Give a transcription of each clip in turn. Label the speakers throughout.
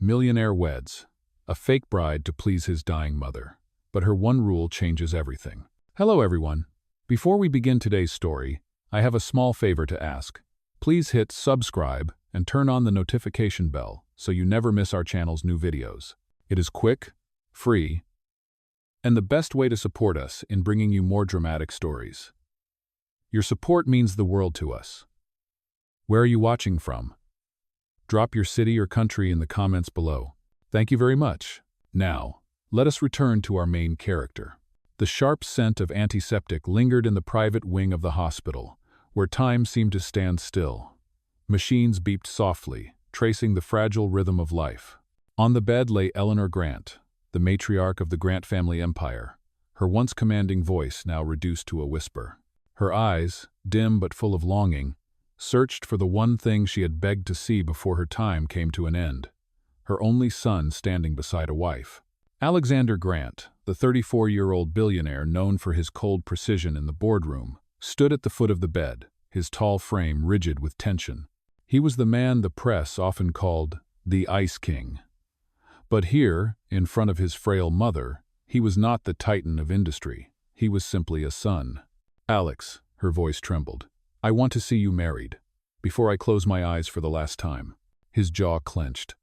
Speaker 1: Millionaire weds, a fake bride to please his dying mother. But her one rule changes everything. Hello everyone. Before we begin today's story, I have a small favor to ask. Please hit subscribe and turn on the notification bell so you never miss our channel's new videos. It is quick, free, and the best way to support us in bringing you more dramatic stories. Your support means the world to us. Where are you watching from? Drop your city or country in the comments below. Thank you very much. Now, let us return to our main character. The sharp scent of antiseptic lingered in the private wing of the hospital, where time seemed to stand still. Machines beeped softly, tracing the fragile rhythm of life. On the bed lay Eleanor Grant, the matriarch of the Grant family empire, her once commanding voice now reduced to a whisper. Her eyes, dim but full of longing, searched for the one thing she had begged to see before her time came to an end. Her only son standing beside a wife. Alexander Grant, the 34-year-old billionaire known for his cold precision in the boardroom, stood at the foot of the bed, his tall frame rigid with tension. He was the man the press often called the Ice King. But here, in front of his frail mother, he was not the titan of industry. He was simply a son. "Alex," her voice trembled, "I want to see you married, before I close my eyes for the last time." His jaw clenched.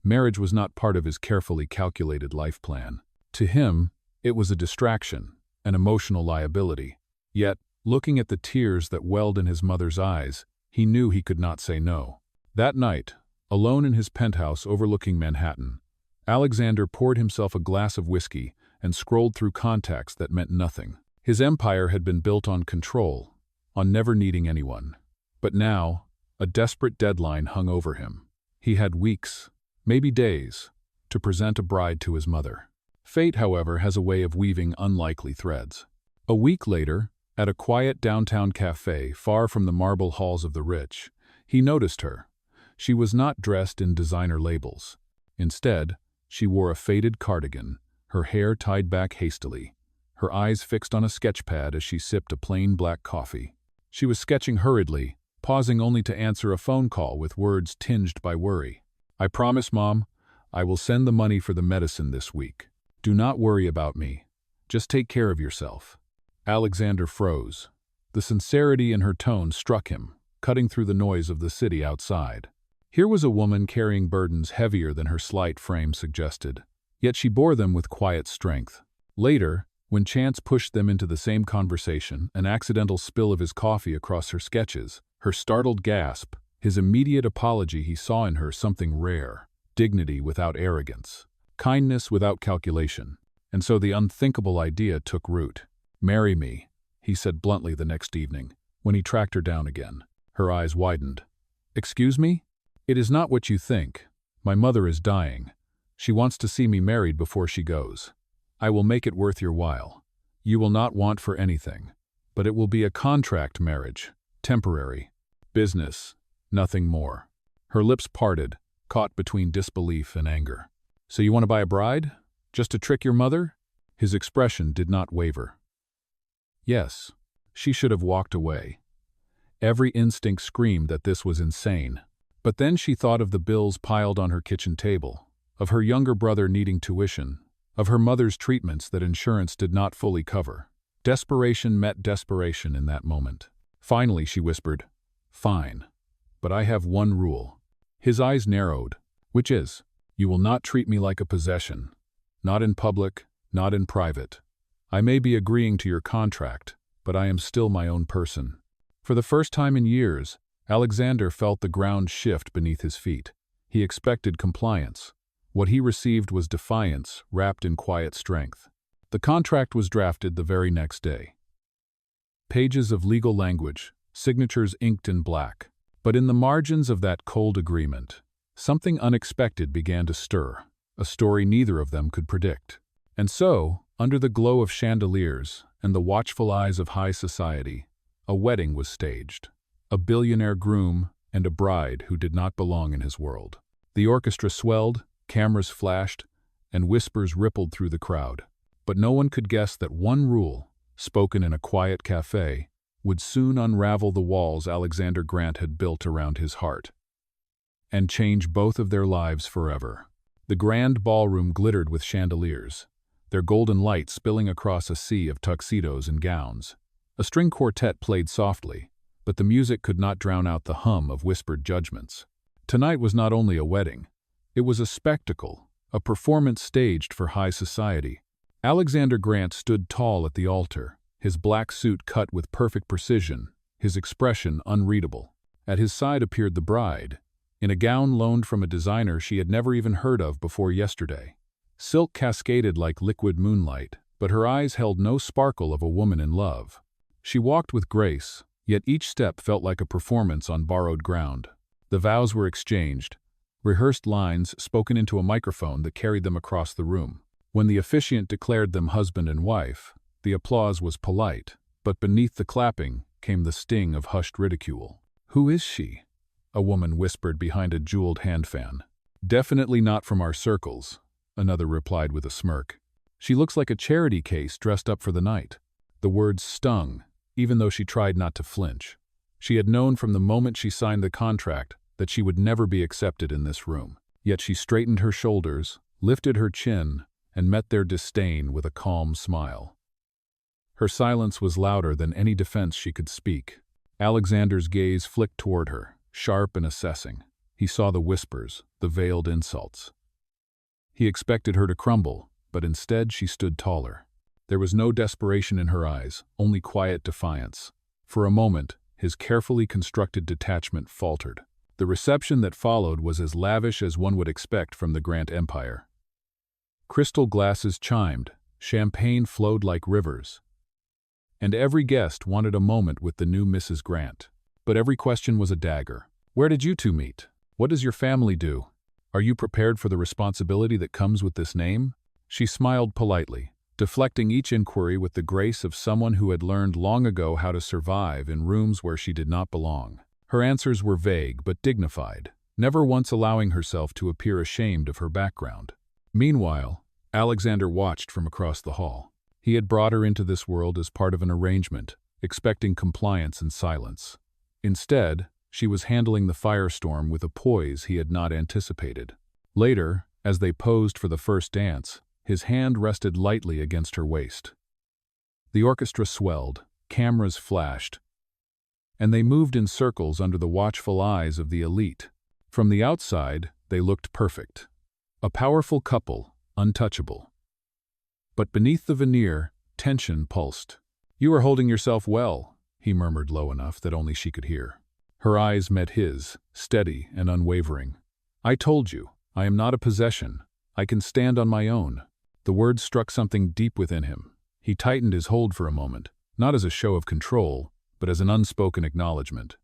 Speaker 1: Marriage was not part of his carefully calculated life plan. To him, it was a distraction, an emotional liability. Yet, looking at the tears that welled in his mother's eyes, he knew he could not say no. That night, alone in his penthouse overlooking Manhattan, Alexander poured himself a glass of whiskey and scrolled through contacts that meant nothing. His empire had been built on control, on never needing anyone. But now, a desperate deadline hung over him. He had weeks, maybe days, to present a bride to his mother. Fate, however, has a way of weaving unlikely threads. A week later, at a quiet downtown cafe far from the marble halls of the rich, he noticed her. She was not dressed in designer labels. Instead, she wore a faded cardigan, her hair tied back hastily, her eyes fixed on a sketchpad as she sipped a plain black coffee. She was sketching hurriedly, pausing only to answer a phone call with words tinged by worry. "I promise, Mom, I will send the money for the medicine this week. Do not worry about me. Just take care of yourself." Alexander froze. The sincerity in her tone struck him, cutting through the noise of the city outside. Here was a woman carrying burdens heavier than her slight frame suggested, yet she bore them with quiet strength. Later, when chance pushed them into the same conversation, an accidental spill of his coffee across her sketches, her startled gasp, his immediate apology, he saw in her something rare, dignity without arrogance, kindness without calculation. And so the unthinkable idea took root. "Marry me," he said bluntly the next evening, when he tracked her down again. Her eyes widened. "Excuse me? It is not what you think. My mother is dying. She wants to see me married before she goes. I will make it worth your while. You will not want for anything, but it will be a contract marriage, temporary. Business, nothing more." Her lips parted, caught between disbelief and anger. "So you want to buy a bride? Just to trick your mother?" His expression did not waver. Yes, she should have walked away. Every instinct screamed that this was insane. But then she thought of the bills piled on her kitchen table, of her younger brother needing tuition, of her mother's treatments that insurance did not fully cover. Desperation met desperation in that moment. Finally, she whispered, "Fine, but I have one rule." His eyes narrowed. "Which is, you will not treat me like a possession. Not in public, not in private. I may be agreeing to your contract, but I am still my own person." For the first time in years, Alexander felt the ground shift beneath his feet. He expected compliance. What he received was defiance wrapped in quiet strength. The contract was drafted the very next day. Pages of legal language, signatures inked in black. But in the margins of that cold agreement, something unexpected began to stir, a story neither of them could predict. And so, under the glow of chandeliers and the watchful eyes of high society, a wedding was staged. A billionaire groom and a bride who did not belong in his world. The orchestra swelled, cameras flashed, and whispers rippled through the crowd. But no one could guess that one rule, spoken in a quiet cafe, would soon unravel the walls Alexander Grant had built around his heart, and change both of their lives forever. The grand ballroom glittered with chandeliers, their golden light spilling across a sea of tuxedos and gowns. A string quartet played softly, but the music could not drown out the hum of whispered judgments. Tonight was not only a wedding, it was a spectacle, a performance staged for high society. Alexander Grant stood tall at the altar, his black suit cut with perfect precision, his expression unreadable. At his side appeared the bride, in a gown loaned from a designer she had never even heard of before yesterday. Silk cascaded like liquid moonlight, but her eyes held no sparkle of a woman in love. She walked with grace, yet each step felt like a performance on borrowed ground. The vows were exchanged, rehearsed lines spoken into a microphone that carried them across the room. When the officiant declared them husband and wife, the applause was polite, but beneath the clapping came the sting of hushed ridicule. "Who is she?" a woman whispered behind a jeweled hand fan. "Definitely not from our circles," another replied with a smirk. "She looks like a charity case dressed up for the night." The words stung, even though she tried not to flinch. She had known from the moment she signed the contract that she would never be accepted in this room. Yet she straightened her shoulders, lifted her chin, and met their disdain with a calm smile. Her silence was louder than any defense she could speak. Alexander's gaze flicked toward her, sharp and assessing. He saw the whispers, the veiled insults. He expected her to crumble, but instead she stood taller. There was no desperation in her eyes, only quiet defiance. For a moment, his carefully constructed detachment faltered. The reception that followed was as lavish as one would expect from the Grant Empire. Crystal glasses chimed, champagne flowed like rivers, and every guest wanted a moment with the new Mrs. Grant. But every question was a dagger. "Where did you two meet? What does your family do? Are you prepared for the responsibility that comes with this name?" She smiled politely, deflecting each inquiry with the grace of someone who had learned long ago how to survive in rooms where she did not belong. Her answers were vague but dignified, never once allowing herself to appear ashamed of her background. Meanwhile, Alexander watched from across the hall. He had brought her into this world as part of an arrangement, expecting compliance and silence. Instead, she was handling the firestorm with a poise he had not anticipated. Later, as they posed for the first dance, his hand rested lightly against her waist. The orchestra swelled, cameras flashed, and they moved in circles under the watchful eyes of the elite. From the outside, they looked perfect. A powerful couple, untouchable. But beneath the veneer, tension pulsed. "You are holding yourself well," he murmured low enough that only she could hear. Her eyes met his, steady and unwavering. "I told you, I am not a possession. I can stand on my own." The words struck something deep within him. He tightened his hold for a moment, not as a show of control, but as an unspoken acknowledgement.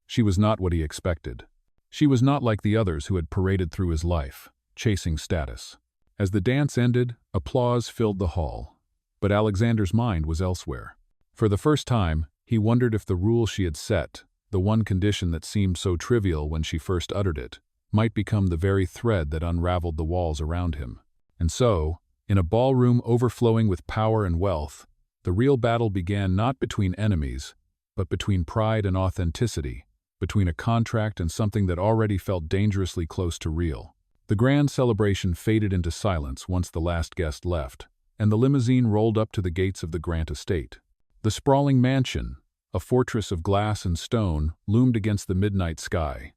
Speaker 1: She was not what he expected. She was not like the others who had paraded through his life, chasing status. As the dance ended, applause filled the hall. But Alexander's mind was elsewhere. For the first time, he wondered if the rule she had set, the one condition that seemed so trivial when she first uttered it, might become the very thread that unraveled the walls around him. And so, in a ballroom overflowing with power and wealth, the real battle began not between enemies, but between pride and authenticity, between a contract and something that already felt dangerously close to real. The grand celebration faded into silence once the last guest left, and the limousine rolled up to the gates of the Grant estate. The sprawling mansion, a fortress of glass and stone, loomed against the midnight sky.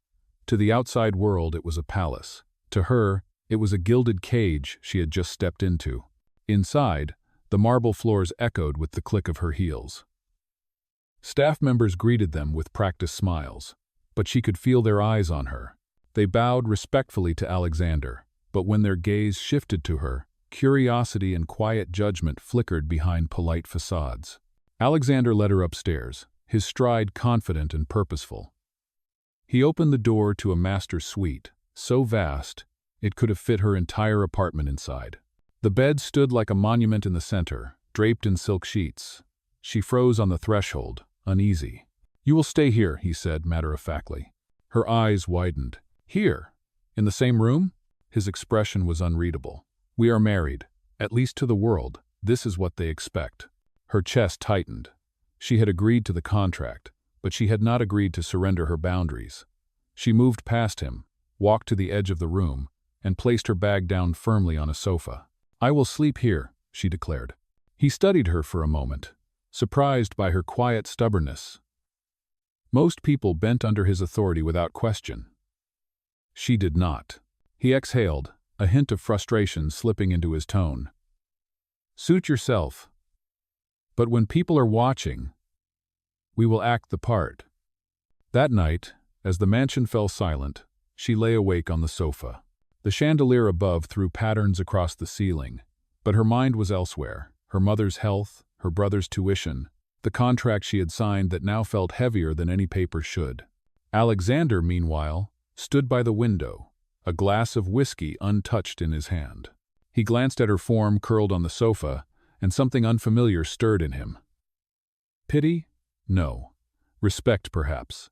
Speaker 1: To the outside world it was a palace. To her, it was a gilded cage she had just stepped into. Inside, the marble floors echoed with the click of her heels. Staff members greeted them with practiced smiles, but she could feel their eyes on her. They bowed respectfully to Alexander, but when their gaze shifted to her, curiosity and quiet judgment flickered behind polite facades. Alexander led her upstairs, his stride confident and purposeful. He opened the door to a master suite, so vast it could have fit her entire apartment inside. The bed stood like a monument in the center, draped in silk sheets. She froze on the threshold, uneasy. "You will stay here," he said matter-of-factly. Her eyes widened. "Here? In the same room?" His expression was unreadable. "We are married. At least to the world, this is what they expect." Her chest tightened. She had agreed to the contract, but she had not agreed to surrender her boundaries. She moved past him, walked to the edge of the room, and placed her bag down firmly on a sofa. "I will sleep here," she declared. He studied her for a moment, surprised by her quiet stubbornness. Most people bent under his authority without question. She did not. He exhaled, a hint of frustration slipping into his tone. "Suit yourself. But when people are watching, we will act the part." That night, as the mansion fell silent, she lay awake on the sofa. The chandelier above threw patterns across the ceiling, but her mind was elsewhere: her mother's health, her brother's tuition, the contract she had signed that now felt heavier than any paper should. Alexander, meanwhile, stood by the window, a glass of whiskey untouched in his hand. He glanced at her form curled on the sofa, and something unfamiliar stirred in him. Pity? No. Respect, perhaps.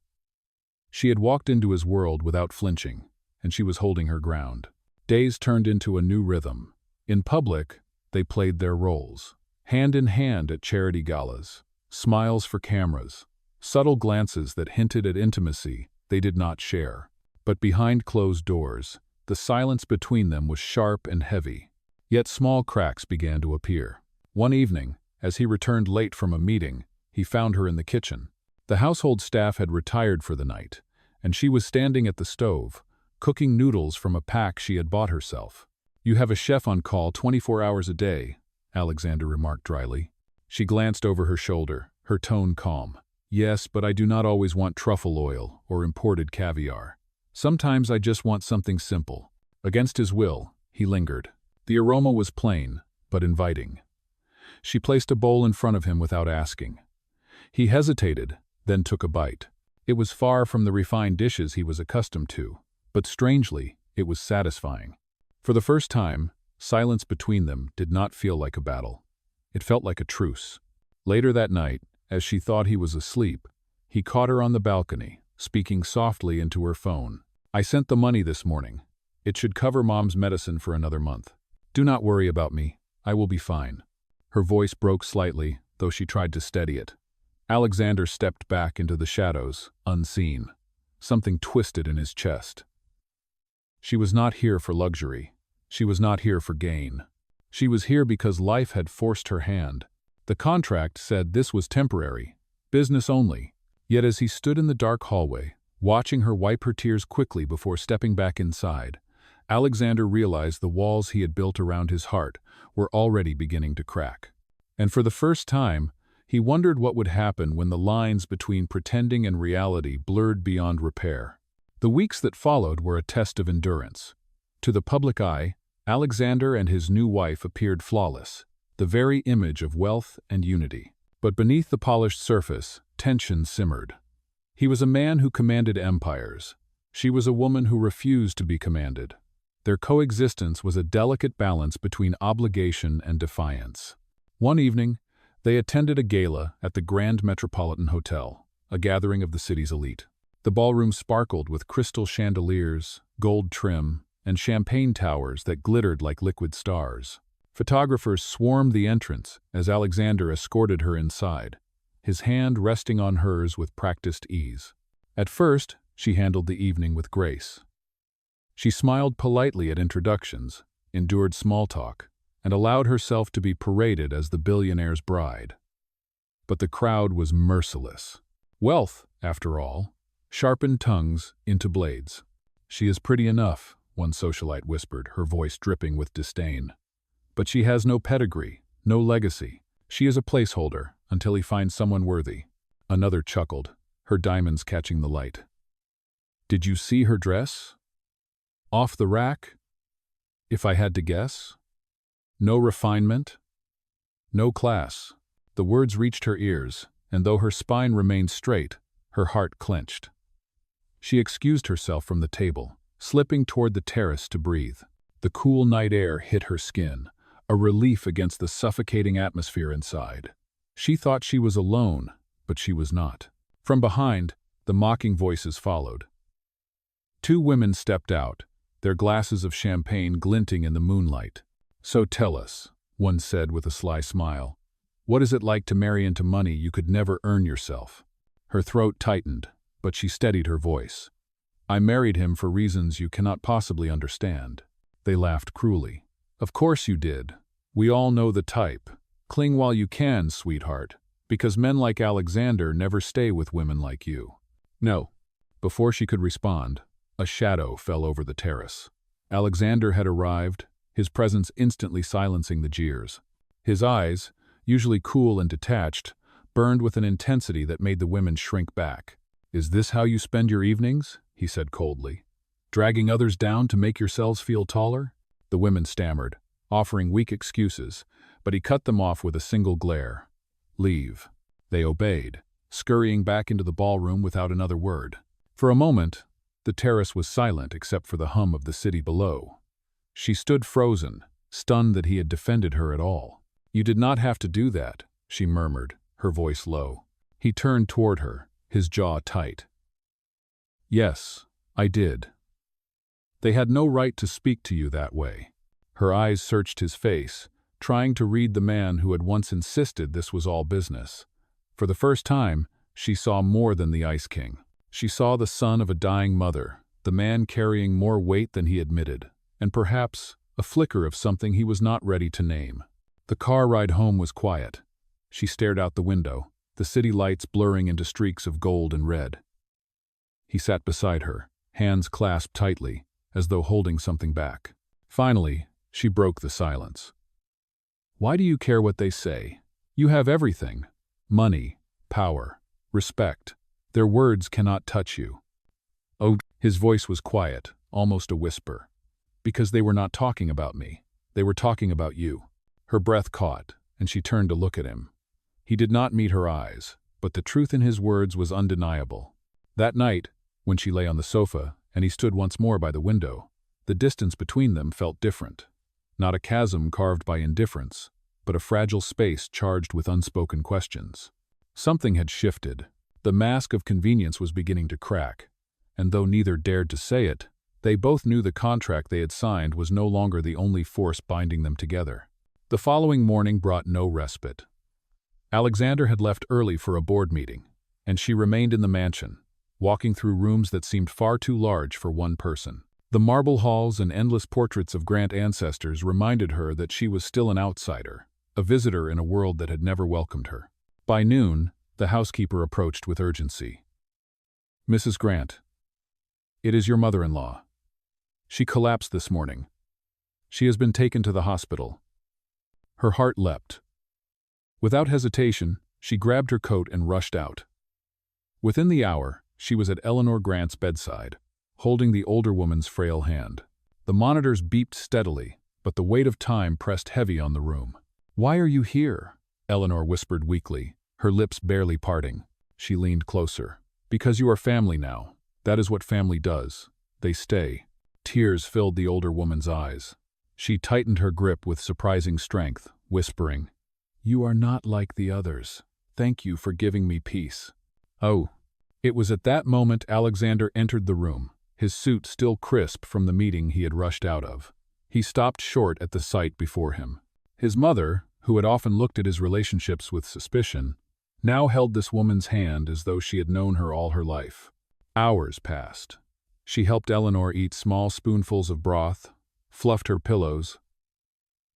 Speaker 1: She had walked into his world without flinching, and she was holding her ground. Days turned into a new rhythm. In public, they played their roles. Hand in hand at charity galas, smiles for cameras, subtle glances that hinted at intimacy they did not share. But behind closed doors, the silence between them was sharp and heavy. Yet small cracks began to appear. One evening, as he returned late from a meeting, he found her in the kitchen. The household staff had retired for the night, and she was standing at the stove, cooking noodles from a pack she had bought herself. "You have a chef on call 24 hours a day," Alexander remarked dryly. She glanced over her shoulder, her tone calm. "Yes, but I do not always want truffle oil or imported caviar. Sometimes I just want something simple." Against his will, he lingered. The aroma was plain, but inviting. She placed a bowl in front of him without asking. He hesitated, then took a bite. It was far from the refined dishes he was accustomed to, but strangely, it was satisfying. For the first time, silence between them did not feel like a battle. It felt like a truce. Later that night, as she thought he was asleep, he caught her on the balcony, speaking softly into her phone. "I sent the money this morning. It should cover Mom's medicine for another month. Do not worry about me. I will be fine." Her voice broke slightly, though she tried to steady it. Alexander stepped back into the shadows, unseen. Something twisted in his chest. She was not here for luxury. She was not here for gain. She was here because life had forced her hand. The contract said this was temporary, business only. Yet as he stood in the dark hallway, watching her wipe her tears quickly before stepping back inside, Alexander realized the walls he had built around his heart were already beginning to crack. And for the first time, he wondered what would happen when the lines between pretending and reality blurred beyond repair. The weeks that followed were a test of endurance. To the public eye, Alexander and his new wife appeared flawless, the very image of wealth and unity. But beneath the polished surface, tension simmered. He was a man who commanded empires. She was a woman who refused to be commanded. Their coexistence was a delicate balance between obligation and defiance. One evening, they attended a gala at the Grand Metropolitan Hotel, a gathering of the city's elite. The ballroom sparkled with crystal chandeliers, gold trim, and champagne towers that glittered like liquid stars. Photographers swarmed the entrance as Alexander escorted her inside, his hand resting on hers with practiced ease. At first, she handled the evening with grace. She smiled politely at introductions, endured small talk, and allowed herself to be paraded as the billionaire's bride. But the crowd was merciless. Wealth, after all, sharpened tongues into blades. "She is pretty enough," one socialite whispered, her voice dripping with disdain. "But she has no pedigree, no legacy. She is a placeholder until he finds someone worthy." Another chuckled, her diamonds catching the light. "Did you see her dress? Off the rack? If I had to guess? No refinement? No class." The words reached her ears, and though her spine remained straight, her heart clenched. She excused herself from the table, slipping toward the terrace to breathe. The cool night air hit her skin, a relief against the suffocating atmosphere inside. She thought she was alone, but she was not. From behind, the mocking voices followed. Two women stepped out, their glasses of champagne glinting in the moonlight. "So tell us," one said with a sly smile, "what is it like to marry into money you could never earn yourself?" Her throat tightened, but she steadied her voice. "I married him for reasons you cannot possibly understand. They laughed cruelly. Of course you did. We all know the type. Cling while you can, sweetheart, because men like Alexander never stay with women like you. No. Before she could respond, a shadow fell over the terrace. Alexander had arrived, his presence instantly silencing the jeers. His eyes, usually cool and detached, burned with an intensity that made the women shrink back. "Is this how you spend your evenings?" he said coldly. "Dragging others down to make yourselves feel taller?" The women stammered, offering weak excuses, but he cut them off with a single glare. "Leave." They obeyed, scurrying back into the ballroom without another word. For a moment, the terrace was silent except for the hum of the city below. She stood frozen, stunned that he had defended her at all. "You did not have to do that," she murmured, her voice low. He turned toward her, his jaw tight. "Yes, I did. They had no right to speak to you that way." Her eyes searched his face, trying to read the man who had once insisted this was all business. For the first time, she saw more than the Ice King. She saw the son of a dying mother, the man carrying more weight than he admitted, and perhaps a flicker of something he was not ready to name. The car ride home was quiet. She stared out the window, the city lights blurring into streaks of gold and red. He sat beside her, hands clasped tightly, as though holding something back. Finally, she broke the silence. "Why do you care what they say? You have everything. Money, power, respect. Their words cannot touch you." "Oh," his voice was quiet, almost a whisper. "Because they were not talking about me. They were talking about you." Her breath caught, and she turned to look at him. He did not meet her eyes, but the truth in his words was undeniable. That night, when she lay on the sofa, and he stood once more by the window, the distance between them felt different. Not a chasm carved by indifference, but a fragile space charged with unspoken questions. Something had shifted. The mask of convenience was beginning to crack, and though neither dared to say it, they both knew the contract they had signed was no longer the only force binding them together. The following morning brought no respite. Alexander had left early for a board meeting, and she remained in the mansion, walking through rooms that seemed far too large for one person. The marble halls and endless portraits of Grant ancestors reminded her that she was still an outsider, a visitor in a world that had never welcomed her. By noon, the housekeeper approached with urgency. "Mrs. Grant, it is your mother-in-law. She collapsed this morning. She has been taken to the hospital." Her heart leapt. Without hesitation, she grabbed her coat and rushed out. Within the hour, she was at Eleanor Grant's bedside, holding the older woman's frail hand. The monitors beeped steadily, but the weight of time pressed heavy on the room. "Why are you here?" Eleanor whispered weakly, her lips barely parting. She leaned closer. "Because you are family now. That is what family does. They stay." Tears filled the older woman's eyes. She tightened her grip with surprising strength, whispering, "You are not like the others. Thank you for giving me peace." "Oh." It was at that moment Alexander entered the room, his suit still crisp from the meeting he had rushed out of. He stopped short at the sight before him. His mother, who had often looked at his relationships with suspicion, now held this woman's hand as though she had known her all her life. Hours passed. She helped Eleanor eat small spoonfuls of broth, fluffed her pillows,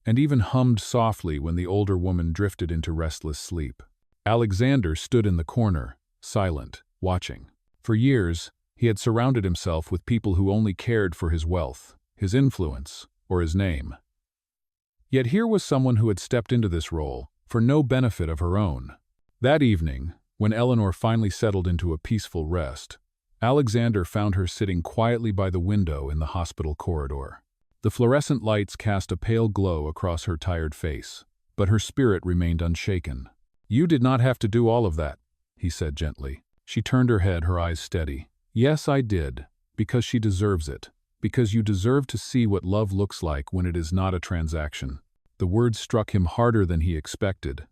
Speaker 1: and even hummed softly when the older woman drifted into restless sleep. Alexander stood in the corner, silent, watching. For years, he had surrounded himself with people who only cared for his wealth, his influence, or his name. Yet here was someone who had stepped into this role for no benefit of her own. That evening, when Eleanor finally settled into a peaceful rest, Alexander found her sitting quietly by the window in the hospital corridor. The fluorescent lights cast a pale glow across her tired face, but her spirit remained unshaken. "You did not have to do all of that," he said gently. She turned her head, her eyes steady. "Yes, I did, because she deserves it. Because you deserve to see what love looks like when it is not a transaction." The words struck him harder than he expected.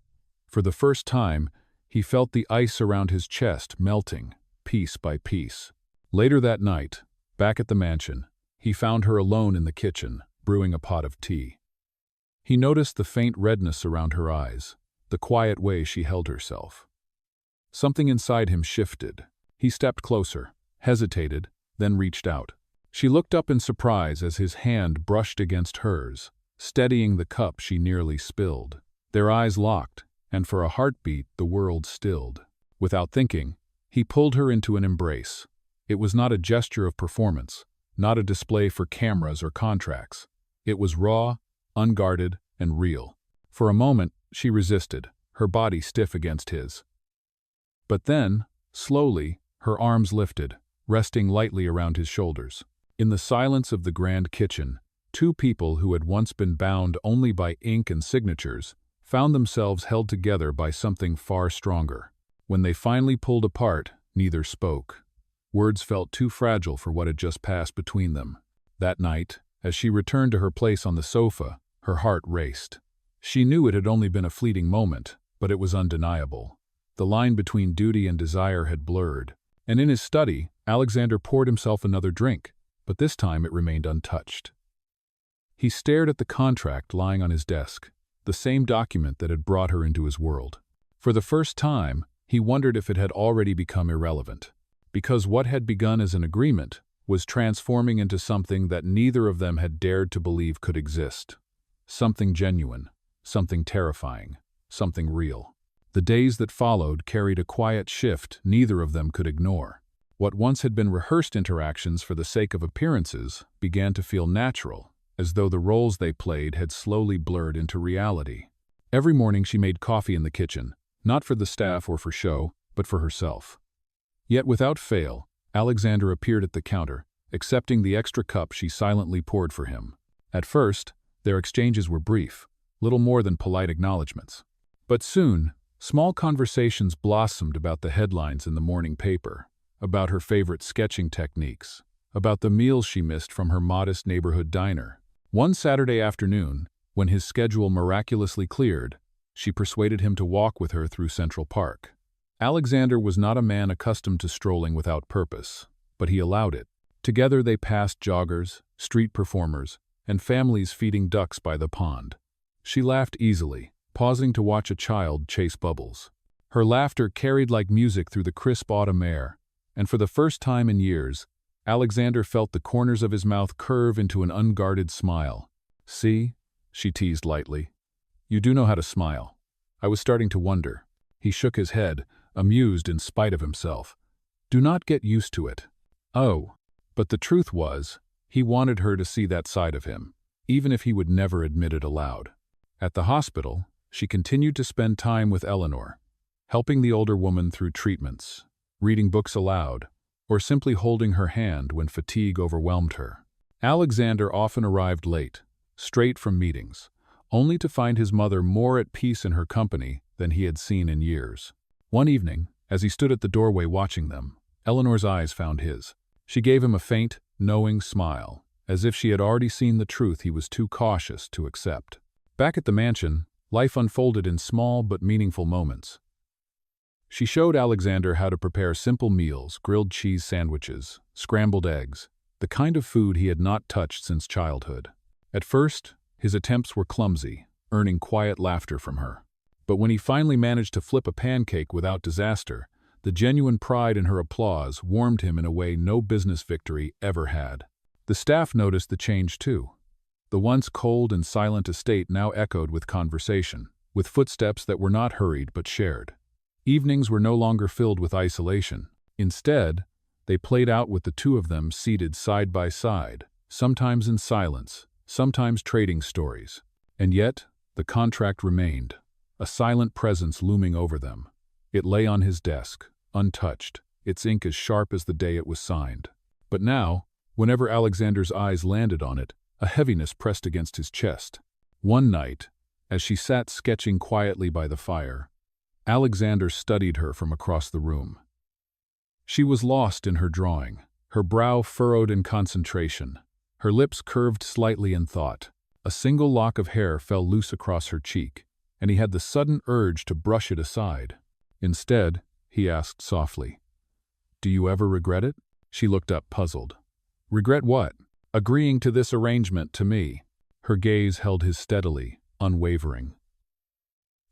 Speaker 1: For the first time, he felt the ice around his chest melting, piece by piece. Later that night, back at the mansion, he found her alone in the kitchen, brewing a pot of tea. He noticed the faint redness around her eyes, the quiet way she held herself. Something inside him shifted. He stepped closer, hesitated, then reached out. She looked up in surprise as his hand brushed against hers, steadying the cup she nearly spilled. Their eyes locked, and for a heartbeat the world stilled. Without thinking, he pulled her into an embrace. It was not a gesture of performance, not a display for cameras or contracts. It was raw, unguarded, and real. For a moment, she resisted, her body stiff against his. But then, slowly, her arms lifted, resting lightly around his shoulders. In the silence of the grand kitchen, two people who had once been bound only by ink and signatures found themselves held together by something far stronger. When they finally pulled apart, neither spoke. Words felt too fragile for what had just passed between them. That night, as she returned to her place on the sofa, her heart raced. She knew it had only been a fleeting moment, but it was undeniable. The line between duty and desire had blurred, and in his study, Alexander poured himself another drink, but this time it remained untouched. He stared at the contract lying on his desk, the same document that had brought her into his world. For the first time, he wondered if it had already become irrelevant, because what had begun as an agreement was transforming into something that neither of them had dared to believe could exist. Something genuine, something terrifying, something real. The days that followed carried a quiet shift neither of them could ignore. What once had been rehearsed interactions for the sake of appearances began to feel natural, as though the roles they played had slowly blurred into reality. Every morning she made coffee in the kitchen, not for the staff or for show, but for herself. Yet without fail, Alexander appeared at the counter, accepting the extra cup she silently poured for him. At first, their exchanges were brief, little more than polite acknowledgments. But soon, small conversations blossomed about the headlines in the morning paper, about her favorite sketching techniques, about the meals she missed from her modest neighborhood diner. One Saturday afternoon, when his schedule miraculously cleared, she persuaded him to walk with her through Central Park. Alexander was not a man accustomed to strolling without purpose, but he allowed it. Together they passed joggers, street performers, and families feeding ducks by the pond. She laughed easily, pausing to watch a child chase bubbles. Her laughter carried like music through the crisp autumn air, and for the first time in years, Alexander felt the corners of his mouth curve into an unguarded smile. "See?" she teased lightly. "You do know how to smile." I was starting to wonder. He shook his head, amused in spite of himself. "Do not get used to it." Oh, but the truth was, he wanted her to see that side of him, even if he would never admit it aloud. At the hospital, she continued to spend time with Eleanor, helping the older woman through treatments, reading books aloud, or simply holding her hand when fatigue overwhelmed her. Alexander often arrived late, straight from meetings, only to find his mother more at peace in her company than he had seen in years. One evening, as he stood at the doorway watching them, Eleanor's eyes found his. She gave him a faint, knowing smile, as if she had already seen the truth he was too cautious to accept. Back at the mansion, life unfolded in small but meaningful moments. She showed Alexander how to prepare simple meals, grilled cheese sandwiches, scrambled eggs, the kind of food he had not touched since childhood. At first, his attempts were clumsy, earning quiet laughter from her. But when he finally managed to flip a pancake without disaster, the genuine pride in her applause warmed him in a way no business victory ever had. The staff noticed the change too. The once cold and silent estate now echoed with conversation, with footsteps that were not hurried but shared. Evenings were no longer filled with isolation. Instead, they played out with the two of them seated side by side, sometimes in silence, sometimes trading stories. And yet, the contract remained, a silent presence looming over them. It lay on his desk, untouched, its ink as sharp as the day it was signed. But now, whenever Alexander's eyes landed on it, a heaviness pressed against his chest. One night, as she sat sketching quietly by the fire, Alexander studied her from across the room. She was lost in her drawing, her brow furrowed in concentration, her lips curved slightly in thought. A single lock of hair fell loose across her cheek, and he had the sudden urge to brush it aside. Instead, he asked softly, "Do you ever regret it?" She looked up puzzled. "Regret what?" "Agreeing to this arrangement to me." Her gaze held his steadily, unwavering.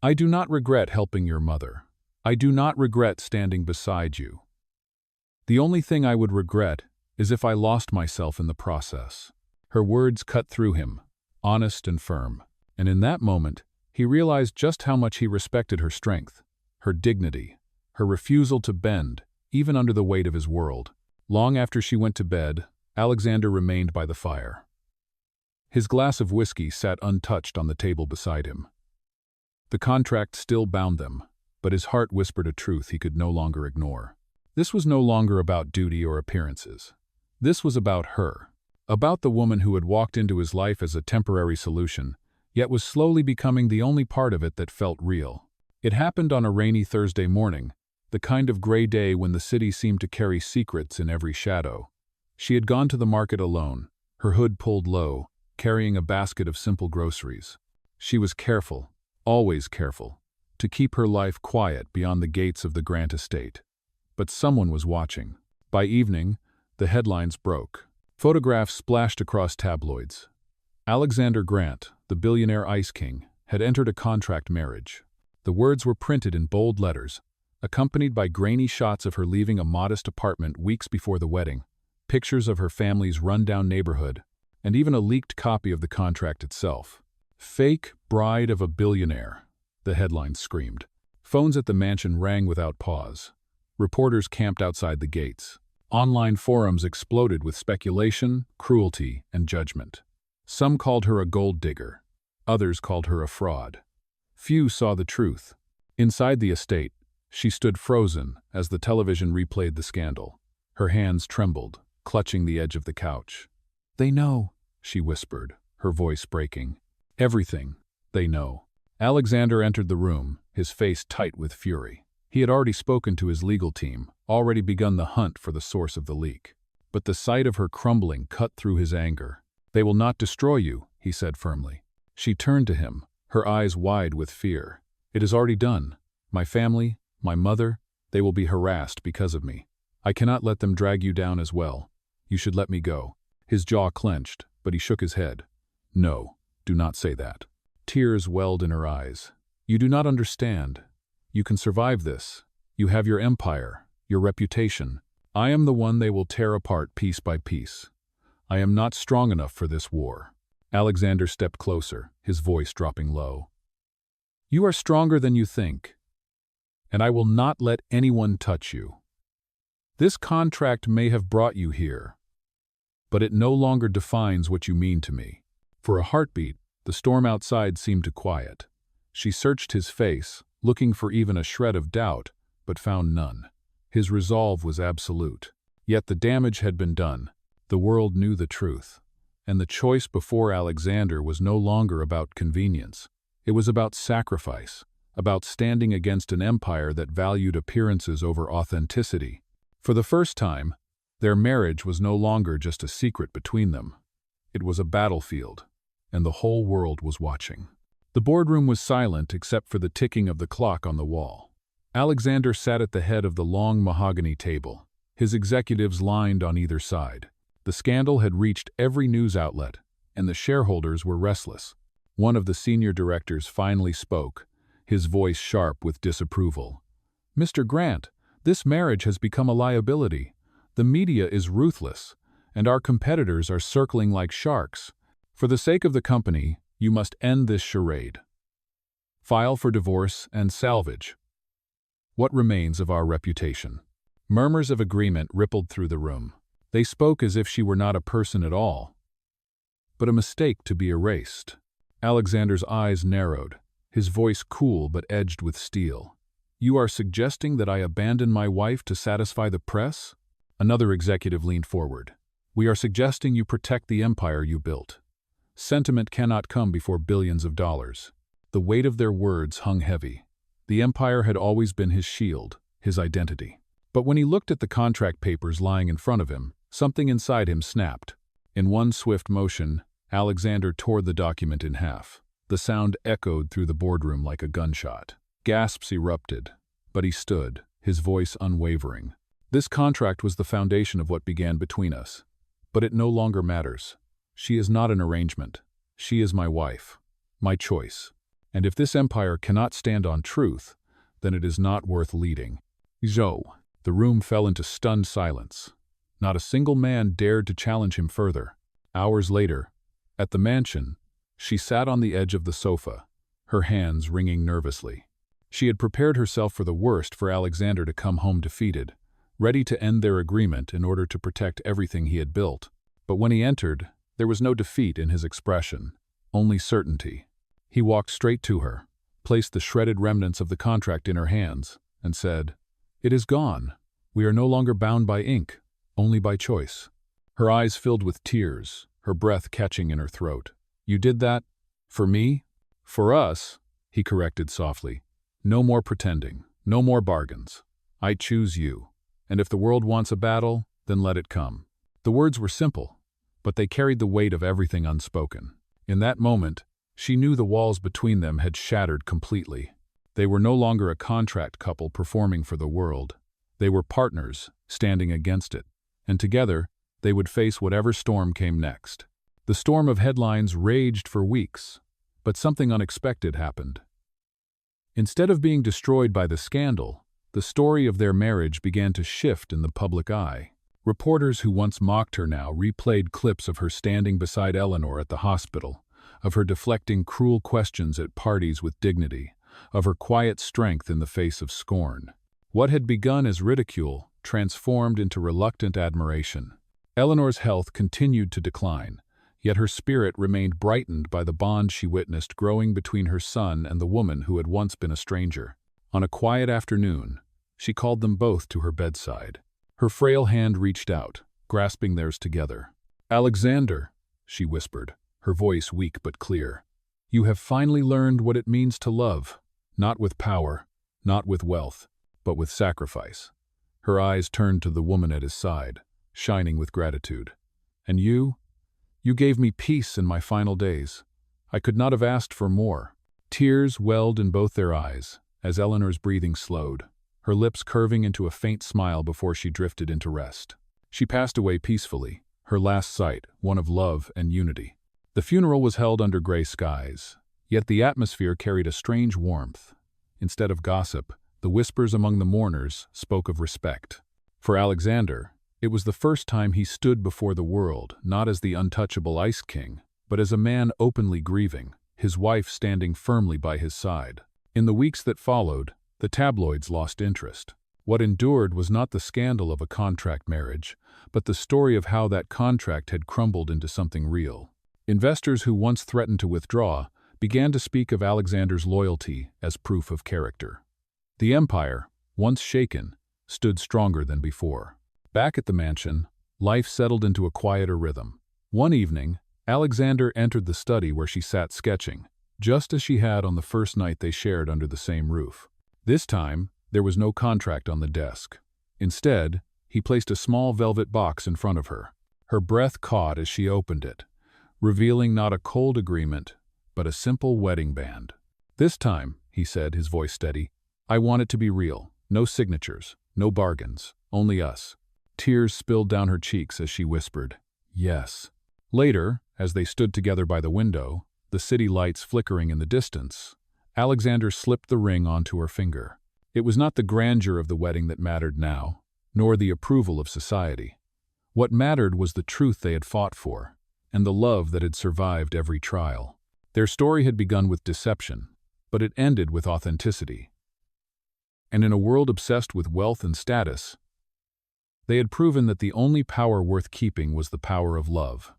Speaker 1: "I do not regret helping your mother. I do not regret standing beside you. The only thing I would regret as if I lost myself in the process. Her words cut through him, honest and firm, and in that moment, he realized just how much he respected her strength, her dignity, her refusal to bend, even under the weight of his world. Long after she went to bed, Alexander remained by the fire. His glass of whiskey sat untouched on the table beside him. The contract still bound them, but his heart whispered a truth he could no longer ignore. This was no longer about duty or appearances. This was about her, about the woman who had walked into his life as a temporary solution, yet was slowly becoming the only part of it that felt real. It happened on a rainy Thursday morning, the kind of gray day when the city seemed to carry secrets in every shadow. She had gone to the market alone, her hood pulled low, carrying a basket of simple groceries. She was careful, always careful, to keep her life quiet beyond the gates of the Grant estate. But someone was watching. By evening, the headlines broke. Photographs splashed across tabloids. Alexander Grant, the billionaire ice king, had entered a contract marriage. The words were printed in bold letters, accompanied by grainy shots of her leaving a modest apartment weeks before the wedding, pictures of her family's rundown neighborhood, and even a leaked copy of the contract itself. "Fake bride of a billionaire," the headline screamed. Phones at the mansion rang without pause. Reporters camped outside the gates. Online forums exploded with speculation, cruelty, and judgment. Some called her a gold digger. Others called her a fraud. Few saw the truth. Inside the estate, she stood frozen as the television replayed the scandal. Her hands trembled, clutching the edge of the couch. "They know," she whispered, her voice breaking. "Everything. They know." Alexander entered the room, his face tight with fury. He had already spoken to his legal team, already begun the hunt for the source of the leak. But the sight of her crumbling cut through his anger. "They will not destroy you," he said firmly. She turned to him, her eyes wide with fear. "It is already done. My family, my mother, they will be harassed because of me. I cannot let them drag you down as well. You should let me go." His jaw clenched, but he shook his head. "No, do not say that." Tears welled in her eyes. "You do not understand. You can survive this. You have your empire, your reputation. I am the one they will tear apart piece by piece. I am not strong enough for this war." Alexander stepped closer, his voice dropping low. "You are stronger than you think, and I will not let anyone touch you. This contract may have brought you here, but it no longer defines what you mean to me." For a heartbeat, the storm outside seemed to quiet. She searched his face, looking for even a shred of doubt, but found none. His resolve was absolute. Yet the damage had been done. The world knew the truth. And the choice before Alexander was no longer about convenience. It was about sacrifice, about standing against an empire that valued appearances over authenticity. For the first time, their marriage was no longer just a secret between them. It was a battlefield, and the whole world was watching. The boardroom was silent except for the ticking of the clock on the wall. Alexander sat at the head of the long mahogany table, his executives lined on either side. The scandal had reached every news outlet, and the shareholders were restless. One of the senior directors finally spoke, his voice sharp with disapproval. "Mr. Grant, this marriage has become a liability. The media is ruthless, and our competitors are circling like sharks. For the sake of the company, you must end this charade. File for divorce and salvage. What remains of our reputation?" Murmurs of agreement rippled through the room. They spoke as if she were not a person at all, but a mistake to be erased. Alexander's eyes narrowed, his voice cool but edged with steel. "You are suggesting that I abandon my wife to satisfy the press?" Another executive leaned forward. "We are suggesting you protect the empire you built. Sentiment cannot come before billions of dollars." The weight of their words hung heavy. The empire had always been his shield, his identity. But when he looked at the contract papers lying in front of him, something inside him snapped. In one swift motion, Alexander tore the document in half. The sound echoed through the boardroom like a gunshot. Gasps erupted, but he stood, his voice unwavering. "This contract was the foundation of what began between us. But it no longer matters. She is not an arrangement. She is my wife, my choice. And if this empire cannot stand on truth, then it is not worth leading." "Zo." The room fell into stunned silence. Not a single man dared to challenge him further. Hours later, at the mansion, she sat on the edge of the sofa, her hands wringing nervously. She had prepared herself for the worst, for Alexander to come home defeated, ready to end their agreement in order to protect everything he had built. But when he entered, there was no defeat in his expression, only certainty. He walked straight to her, placed the shredded remnants of the contract in her hands, and said, "It is gone. We are no longer bound by ink, only by choice." Her eyes filled with tears, her breath catching in her throat. "You did that? For me?" "For us," he corrected softly. "No more pretending, no more bargains. I choose you, and if the world wants a battle, then let it come." The words were simple, but they carried the weight of everything unspoken. In that moment, she knew the walls between them had shattered completely. They were no longer a contract couple performing for the world. They were partners, standing against it, and together, they would face whatever storm came next. The storm of headlines raged for weeks, but something unexpected happened. Instead of being destroyed by the scandal, the story of their marriage began to shift in the public eye. Reporters who once mocked her now replayed clips of her standing beside Eleanor at the hospital, of her deflecting cruel questions at parties with dignity, of her quiet strength in the face of scorn. What had begun as ridicule transformed into reluctant admiration. Eleanor's health continued to decline, yet her spirit remained brightened by the bond she witnessed growing between her son and the woman who had once been a stranger. On a quiet afternoon, she called them both to her bedside. Her frail hand reached out, grasping theirs together. "Alexander," she whispered, her voice weak but clear, "you have finally learned what it means to love, not with power, not with wealth, but with sacrifice." Her eyes turned to the woman at his side, shining with gratitude. "And you gave me peace in my final days. I could not have asked for more." Tears welled in both their eyes as Eleanor's breathing slowed, her lips curving into a faint smile before she drifted into rest. She passed away peacefully, her last sight one of love and unity. The funeral was held under gray skies, yet the atmosphere carried a strange warmth. Instead of gossip, the whispers among the mourners spoke of respect. For Alexander, it was the first time he stood before the world, not as the untouchable Ice King, but as a man openly grieving, his wife standing firmly by his side. In the weeks that followed, the tabloids lost interest. What endured was not the scandal of a contract marriage, but the story of how that contract had crumbled into something real. Investors who once threatened to withdraw began to speak of Alexander's loyalty as proof of character. The empire, once shaken, stood stronger than before. Back at the mansion, life settled into a quieter rhythm. One evening, Alexander entered the study where she sat sketching, just as she had on the first night they shared under the same roof. This time, there was no contract on the desk. Instead, he placed a small velvet box in front of her. Her breath caught as she opened it, revealing not a cold agreement, but a simple wedding band. "This time," he said, his voice steady, "I want it to be real. No signatures, no bargains, only us." Tears spilled down her cheeks as she whispered, "Yes." Later, as they stood together by the window, the city lights flickering in the distance, Alexander slipped the ring onto her finger. It was not the grandeur of the wedding that mattered now, nor the approval of society. What mattered was the truth they had fought for, and the love that had survived every trial. Their story had begun with deception, but it ended with authenticity. And in a world obsessed with wealth and status, they had proven that the only power worth keeping was the power of love.